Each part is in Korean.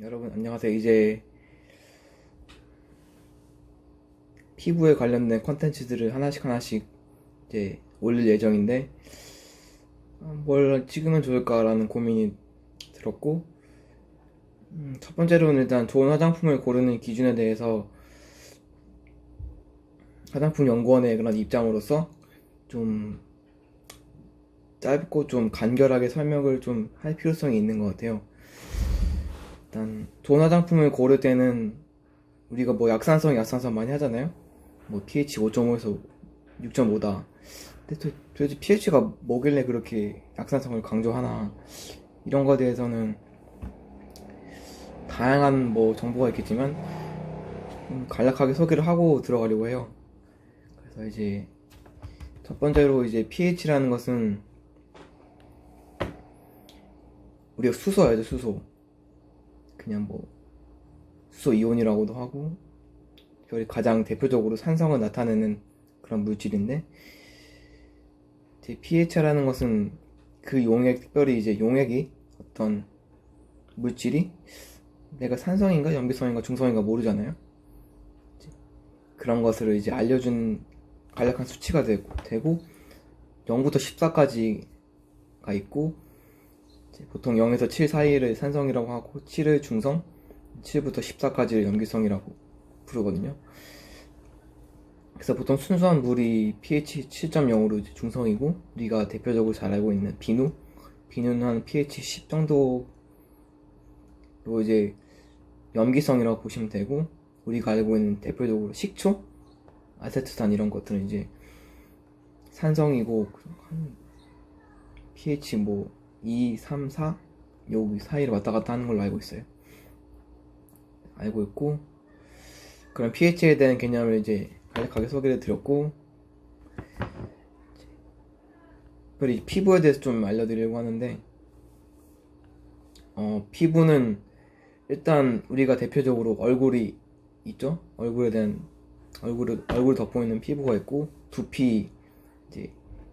여러분 안녕하세요. 이제 피부에 관련된 컨텐츠들을 하나씩 이제 올릴 예정인데 뭘 찍으면 좋을까라는 고민이 들었고, 첫 번째로는 일단 좋은 화장품을 고르는 기준에 대해서 화장품 연구원의 그런 입장으로서 좀 짧고 좀 간결하게 설명을 좀 할 필요성이 있는 것 같아요. 일단 좋은 화장품을 고를 때는 우리가 뭐 약산성 많이 하잖아요. 뭐 pH 5.5에서 6.5다. 근데 도대체 pH가 뭐길래 그렇게 약산성을 강조하나, 이런 거에 대해서는 다양한 뭐 정보가 있겠지만 간략하게 소개를 하고 들어가려고 해요. 그래서 이제 첫 번째로 이제 pH라는 것은 우리가 수소 알죠? 수소. 그냥 뭐 수소 이온이라고도 하고, 별이 가장 대표적으로 산성을 나타내는 그런 물질인데, 이제 pH라는 것은 그 용액, 특별히 이제 용액이 어떤 물질이 내가 산성인가 염기성인가 중성인가 모르잖아요. 그런 것을 이제 알려준 간략한 수치가 되고 0부터 14까지가 있고, 보통 0에서 7 사이를 산성이라고 하고 7을 중성, 7부터 14까지를 염기성이라고 부르거든요. 그래서 보통 순수한 물이 pH 7.0으로 중성이고, 우리가 대표적으로 잘 알고 있는 비누는 한 pH 10 정도로 이제 염기성이라고 보시면 되고, 우리가 알고 있는 대표적으로 식초, 아세트산 이런 것들은 이제 산성이고 한 pH 뭐 2, 3, 4 여기 사이를 왔다 갔다 하는 걸로 알고 있고, 그런 pH에 대한 개념을 이제 간략하게 소개를 드렸고, 특별히 피부에 대해서 좀 알려드리려고 하는데, 피부는 일단 우리가 대표적으로 얼굴이 있죠. 얼굴을 덮어있는 피부가 있고, 두피, 이제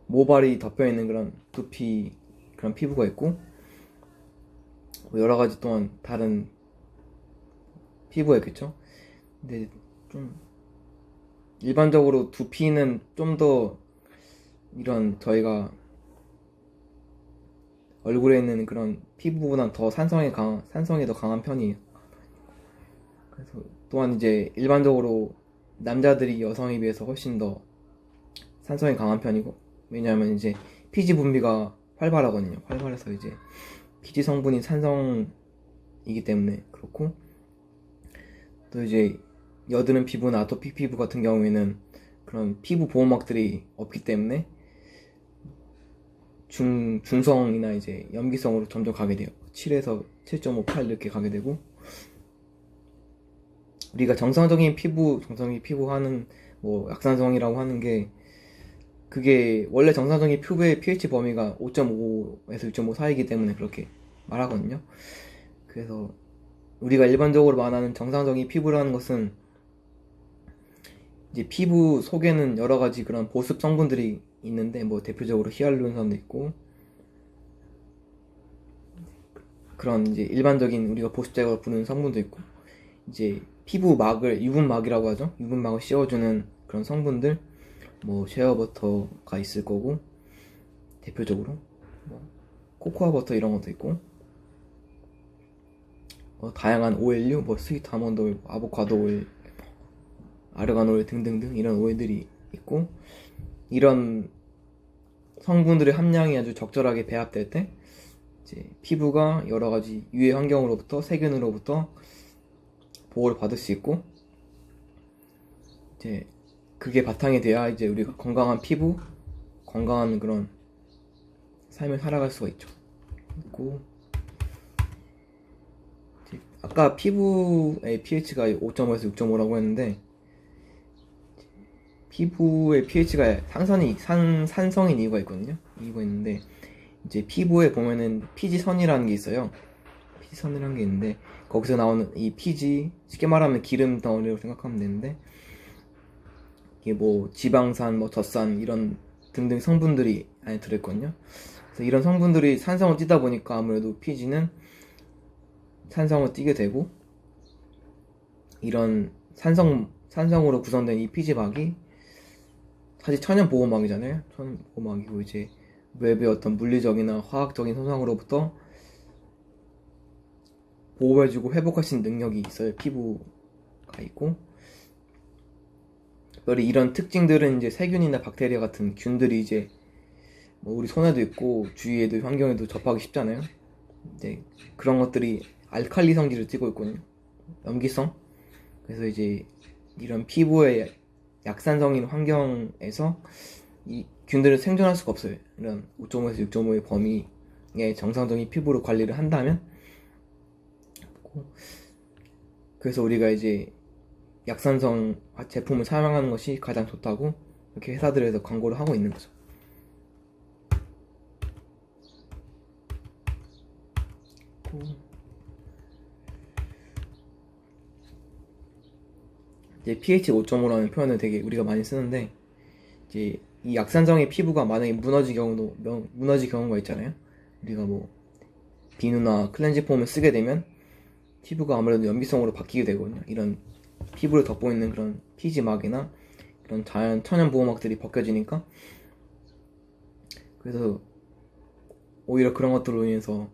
모발이 덮여있는 그런 두피, 그런 피부가 있고, 뭐 여러 가지 또한 다른 피부가 있겠죠. 근데 좀 일반적으로 두피는 좀 더 이런 저희가 얼굴에 있는 그런 피부보단 더 산성이 더 강한 편이에요. 그래서 또한 이제 일반적으로 남자들이 여성에 비해서 훨씬 더 산성이 강한 편이고, 왜냐하면 이제 피지 분비가 활발하거든요. 활발해서 이제 피지 성분이 산성이기 때문에 그렇고, 또 이제 여드름 피부나 아토피 피부 같은 경우에는 그런 피부 보호막들이 없기 때문에 중성이나 이제 염기성으로 점점 가게 돼요. 7에서 7.5, 8 이렇게 가게 되고, 우리가 정상적인 피부 하는 뭐 약산성이라고 하는 게, 그게 원래 정상적인 피부의 pH 범위가 5.5에서 6.5 사이이기 때문에 그렇게 말하거든요. 그래서 우리가 일반적으로 말하는 정상적인 피부라는 것은 이제 피부 속에는 여러 가지 그런 보습 성분들이 있는데, 뭐 대표적으로 히알루론산도 있고, 그런 이제 일반적인 우리가 보습제라고 부르는 성분도 있고, 이제 피부막을 유분막이라고 하죠. 유분막을 씌워주는 그런 성분들, 뭐 쉐어버터가 있을 거고, 대표적으로 뭐 코코아 버터 이런 것도 있고, 다양한 오일류, 뭐 스위트 아몬드 오일, 아보카도 오일, 아르간 오일 등등등 이런 오일들이 있고, 이런 성분들의 함량이 아주 적절하게 배합될 때 이제 피부가 여러 가지 유해 환경으로부터, 세균으로부터 보호를 받을 수 있고, 이제 그게 바탕이 돼야 이제 우리가 건강한 피부, 건강한 그런 삶을 살아갈 수가 있죠. 그리고 아까 피부의 pH가 5.5에서 6.5라고 했는데, 피부의 pH가 산성인 이유가 있거든요. 이유가 있는데, 이제 피부에 보면은 피지선이라는 게 있어요. 피지선이라는 게 있는데, 거기서 나오는 이 피지, 쉽게 말하면 기름 덩어리라고 생각하면 되는데, 이게 뭐 지방산, 뭐 젖산 이런 등등 성분들이 안에 들어있거든요. 그래서 이런 성분들이 산성을 띠다 보니까 아무래도 피지는 산성을 띠게 되고, 이런 산성으로 구성된 이 피지막이 사실 천연 보호막이잖아요. 천연 보호막이고, 이제 외부의 어떤 물리적이나 화학적인 손상으로부터 보호해주고 회복할 수 있는 능력이 있어요. 피부가 있고, 특별히 이런 특징들은 이제 세균이나 박테리아 같은 균들이 이제 뭐 우리 손에도 있고 주위에도 환경에도 접하기 쉽잖아요. 이제 그런 것들이 알칼리 성질을 띠고 있거든요. 염기성. 그래서 이제 이런 피부의 약산성인 환경에서 이 균들은 생존할 수가 없어요. 이런 5.5에서 6.5의 범위의 정상적인 피부로 관리를 한다면. 그래서 우리가 이제 약산성 제품을 사용하는 것이 가장 좋다고 이렇게 회사들에서 광고를 하고 있는 거죠. 이제 pH 5.5라는 표현을 되게 우리가 많이 쓰는데, 이제 이 약산성의 피부가 만약에 무너질 경우가 있잖아요. 우리가 뭐 비누나 클렌징 폼을 쓰게 되면 피부가 아무래도 염기성으로 바뀌게 되거든요. 이런 피부를 덮고 있는 그런 피지막이나 그런 천연 보호막들이 벗겨지니까. 그래서 오히려 그런 것들로 인해서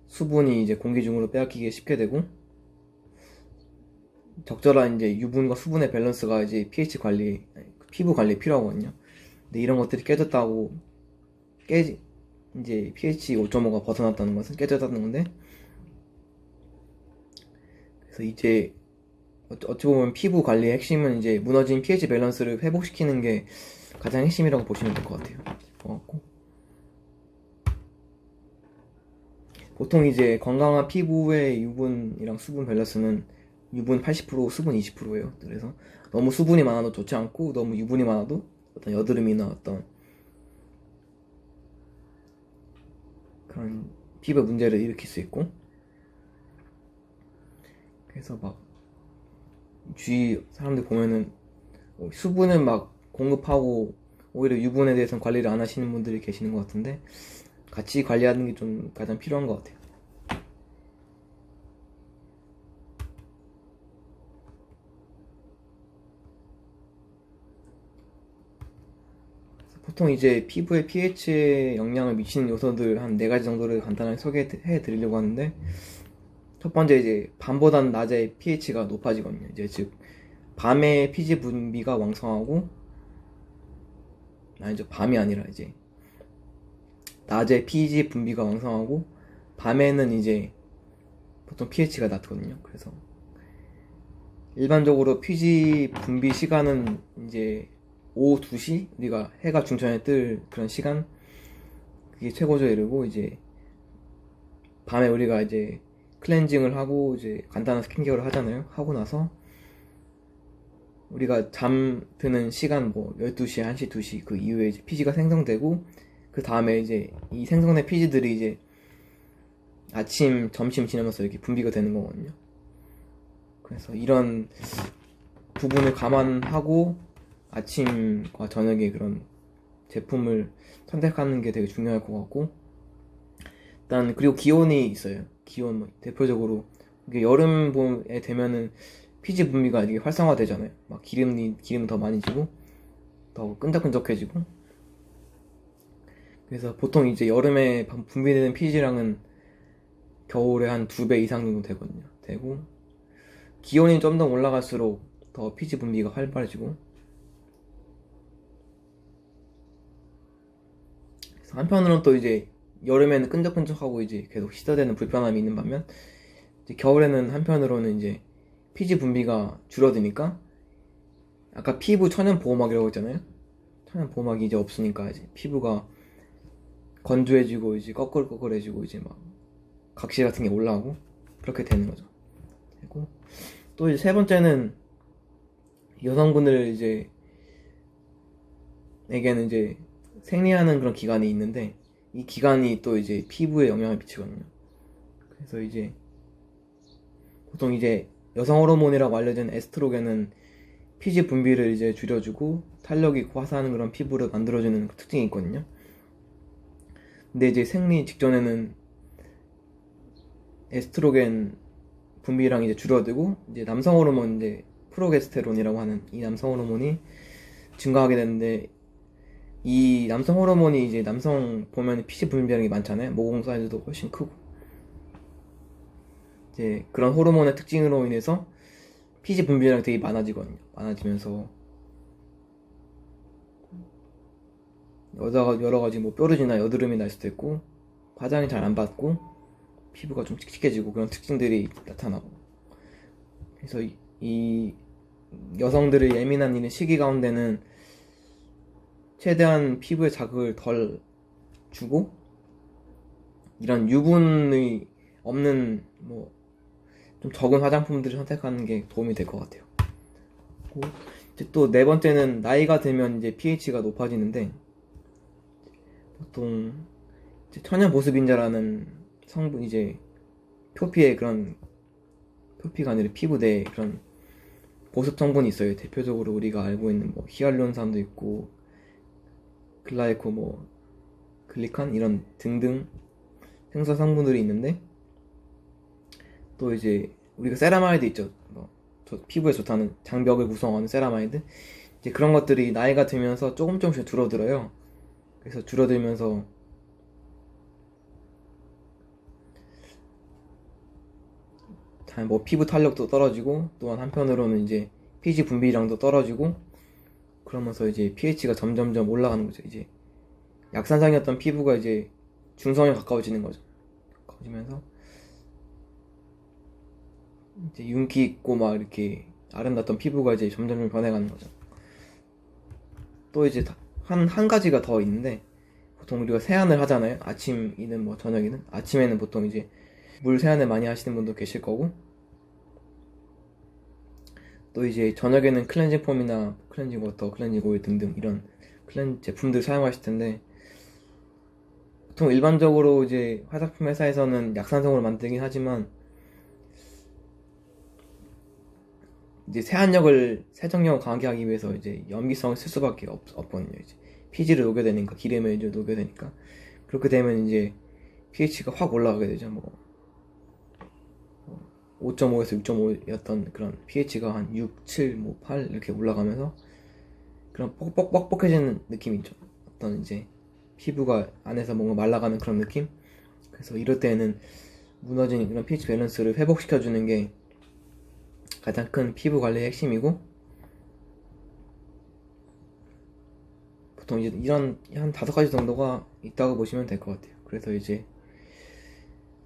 수분이 이제 공기 중으로 빼앗기기 쉽게 되고, 적절한 이제 유분과 수분의 밸런스가 이제 pH 관리, 피부 관리에 필요하거든요. 근데 이런 것들이 깨졌다고, 이제 pH 5.5가 벗어났다는 것은 깨졌다는 건데, 그래서 이제 어찌 보면 피부 관리의 핵심은 이제 무너진 pH 밸런스를 회복시키는 게 가장 핵심이라고 보시면 될 것 같아요. 보통 이제 건강한 피부의 유분이랑 수분 밸런스는 유분 80%, 수분 20%예요. 그래서 너무 수분이 많아도 좋지 않고, 너무 유분이 많아도 어떤 여드름이나 어떤 그런 피부 문제를 일으킬 수 있고, 그래서 막 주위 사람들 보면은 수분은 막 공급하고 오히려 유분에 대해서는 관리를 안 하시는 분들이 계시는 것 같은데, 같이 관리하는 게 좀 가장 필요한 것 같아요. 보통 이제 피부의 pH에 영향을 미치는 요소들 한 4가지 정도를 간단하게 소개해 드리려고 하는데, 첫 번째 이제 밤보다는 낮에 pH가 높아지거든요. 이제 즉 밤에 피지 분비가 왕성하고, 아니죠, 밤이 아니라 이제 낮에 피지 분비가 왕성하고 밤에는 이제 보통 pH가 낮거든요. 그래서 일반적으로 피지 분비 시간은 이제 오후 2시, 우리가 해가 중천에 뜰 그런 시간, 그게 최고죠. 이러고 이제 밤에 우리가 이제 클렌징을 하고 이제 간단한 스킨케어를 하잖아요. 하고 나서 우리가 잠드는 시간 뭐 12시, 1시, 2시 그 이후에 이제 피지가 생성되고, 그 다음에 이제 이 생성된 피지들이 이제 아침, 점심 지나면서 이렇게 분비가 되는 거거든요. 그래서 이런 부분을 감안하고 아침과 저녁에 그런 제품을 선택하는 게 되게 중요할 것 같고, 일단 그리고 기온이 있어요. 기온 뭐 대표적으로 이게 여름에 되면은 피지 분비가 되게 활성화되잖아요. 막 기름 더 많이 지고 더 끈적끈적해지고. 그래서 보통 이제 여름에 분비되는 피지량은 겨울에 한 2배 이상 정도 되거든요. 되고 기온이 좀 더 올라갈수록 더 피지 분비가 활발해지고. 그래서 한편으로는 또 이제 여름에는 끈적끈적하고 이제 계속 씻어대는 불편함이 있는 반면, 이제 겨울에는 한편으로는 이제 피지 분비가 줄어드니까, 아까 피부 천연 보호막이라고 했잖아요. 천연 보호막이 이제 없으니까 이제 피부가 건조해지고 이제 꺼끌꺼끌해지고 이제 막 각질 같은 게 올라오고 그렇게 되는 거죠. 그리고 또 이제 세 번째는 여성분들 이제 에게는 이제 생리하는 그런 기간이 있는데, 이 기간이 또 이제 피부에 영향을 미치거든요. 그래서 이제 보통 이제 여성 호르몬이라고 알려진 에스트로겐은 피지 분비를 이제 줄여주고 탄력이 화사한 그런 피부를 만들어주는 특징이 있거든요. 근데 이제 생리 직전에는 에스트로겐 분비량 이제 줄어들고 이제 남성 호르몬 이제 프로게스테론이라고 하는 이 남성 호르몬이 증가하게 되는데 이 남성 호르몬이 이제 남성 보면 피지 분비량이 많잖아요. 모공 사이즈도 훨씬 크고 이제 그런 호르몬의 특징으로 인해서 피지 분비량이 되게 많아지거든요. 많아지면서 여자가 여러 가지 뭐 뾰루지나 여드름이 날 수도 있고 화장이 잘 안 받고 피부가 좀 칙칙해지고 그런 특징들이 나타나고 그래서 이 여성들의 예민한 이런 시기 가운데는 최대한 피부에 자극을 덜 주고 이런 유분이 없는 뭐 좀 적은 화장품들을 선택하는 게 도움이 될 것 같아요. 이제 또 네 번째는 나이가 들면 이제 pH가 높아지는데 보통 이제 천연 보습인자라는 성분 이제 표피에 그런 표피가 아니라 피부 내에 그런 보습 성분이 있어요. 대표적으로 우리가 알고 있는 뭐 히알루론산도 있고 글라이코 뭐 글리칸 이런 등등 생성 성분들이 있는데 또 이제 우리가 세라마이드 있죠. 뭐 피부에 좋다는 장벽을 구성하는 세라마이드 이제 그런 것들이 나이가 들면서 조금씩 줄어들어요. 그래서 줄어들면서 뭐 피부 탄력도 떨어지고 또한 한편으로는 이제 피지 분비량도 떨어지고 그러면서 이제 pH가 점점점 올라가는 거죠. 이제 약산성이었던 피부가 이제 중성에 가까워지는 거죠. 가까워지면서 이제 윤기 있고 막 이렇게 아름답던 피부가 이제 점점 변해가는 거죠. 또 이제 한 가지가 더 있는데 보통 우리가 세안을 하잖아요. 아침이든 뭐 저녁이든 아침에는 보통 이제 물 세안을 많이 하시는 분도 계실 거고 또 이제 저녁에는 클렌징 폼이나 클렌징 워터, 클렌징 오일 등등 이런 클렌징 제품들 사용하실 텐데 보통 일반적으로 이제 화장품 회사에서는 약산성으로 만들긴 하지만 이제 세정력을 강하게 하기 위해서 이제 염기성을 쓸 수밖에 없거든요. 이제 피지를 녹여내니까 기름을 이제 녹여내니까 그렇게 되면 이제 pH가 확 올라가게 되죠. 뭐 5.5에서 6.5였던 그런 pH가 한 6, 7, 뭐 8 이렇게 올라가면서 그런 뻑뻑해지는 느낌이 있죠. 어떤 이제 피부가 안에서 뭔가 말라가는 그런 느낌. 그래서 이럴 때는 무너진 이런 pH 밸런스를 회복시켜주는 게 가장 큰 피부 관리의 핵심이고 보통 이제 이런 한 5가지 정도가 있다고 보시면 될 것 같아요. 그래서 이제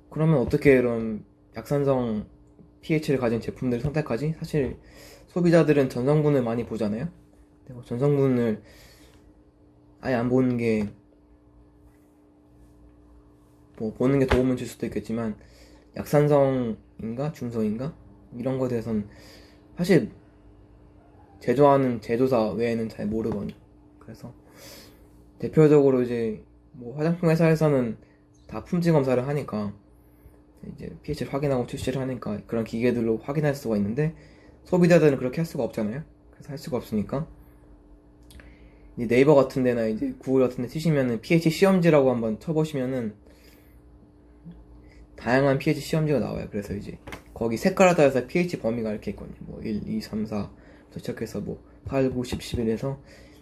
그러면 어떻게 이런 약산성 pH를 가진 제품들을 선택하지? 사실 소비자들은 전성분을 많이 보잖아요. 전성분을 아예 안 보는 게 뭐 보는 게 도움을 줄 수도 있겠지만 약산성인가 중성인가 이런 거에 대해서는 사실 제조하는 제조사 외에는 잘 모르거든요. 그래서 대표적으로 이제 뭐 화장품 회사에서는 다 품질 검사를 하니까 이제 pH를 확인하고 출시를 하니까 그런 기계들로 확인할 수가 있는데 소비자들은 그렇게 할 수가 없잖아요. 그래서 할 수가 없으니까 이 네이버 같은 데나 이제 구글 같은 데 치시면은 pH 시험지라고 한번 쳐보시면은 다양한 pH 시험지가 나와요. 그래서 이제 거기 색깔에 따라서 pH 범위가 이렇게 있거든요. 뭐 1, 2, 3, 4부터 시작해서 뭐 8, 9, 10, 11에서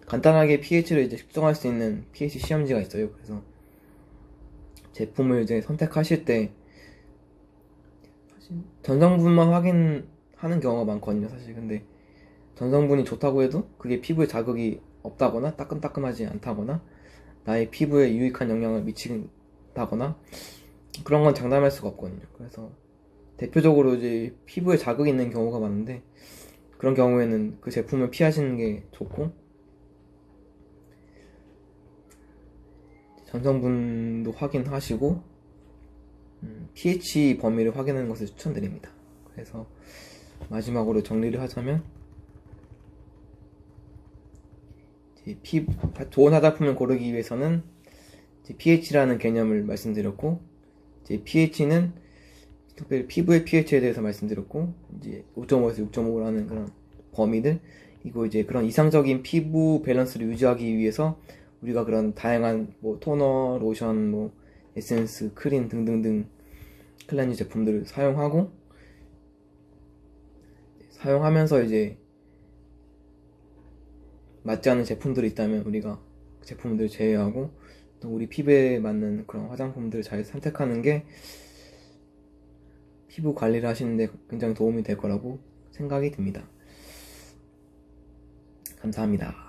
간단하게 pH를 이제 측정할 수 있는 pH 시험지가 있어요. 그래서 제품을 이제 선택하실 때 사실 전성분만 확인하는 경우가 많거든요. 사실 근데 전성분이 좋다고 해도 그게 피부에 자극이 없다거나 따끔따끔하지 않다거나 나의 피부에 유익한 영향을 미친다거나 그런 건 장담할 수가 없거든요. 그래서 대표적으로 이제 피부에 자극이 있는 경우가 많은데 그런 경우에는 그 제품을 피하시는 게 좋고 전성분도 확인하시고 pH 범위를 확인하는 것을 추천드립니다. 그래서 마지막으로 정리를 하자면 좋은 화장품을 고르기 위해서는 pH라는 개념을 말씀드렸고 pH는 특별히 피부의 pH에 대해서 말씀드렸고 이제 5.5에서 6.5라는 그런 범위들 이거 이제 그런 이상적인 피부 밸런스를 유지하기 위해서 우리가 그런 다양한 뭐 토너, 로션, 뭐 에센스, 크림 등등등 클렌징 제품들을 사용하고 사용하면서 이제 맞지 않는 제품들이 있다면 우리가 그 제품들을 제외하고 또 우리 피부에 맞는 그런 화장품들을 잘 선택하는 게 피부 관리를 하시는데 굉장히 도움이 될 거라고 생각이 듭니다. 감사합니다.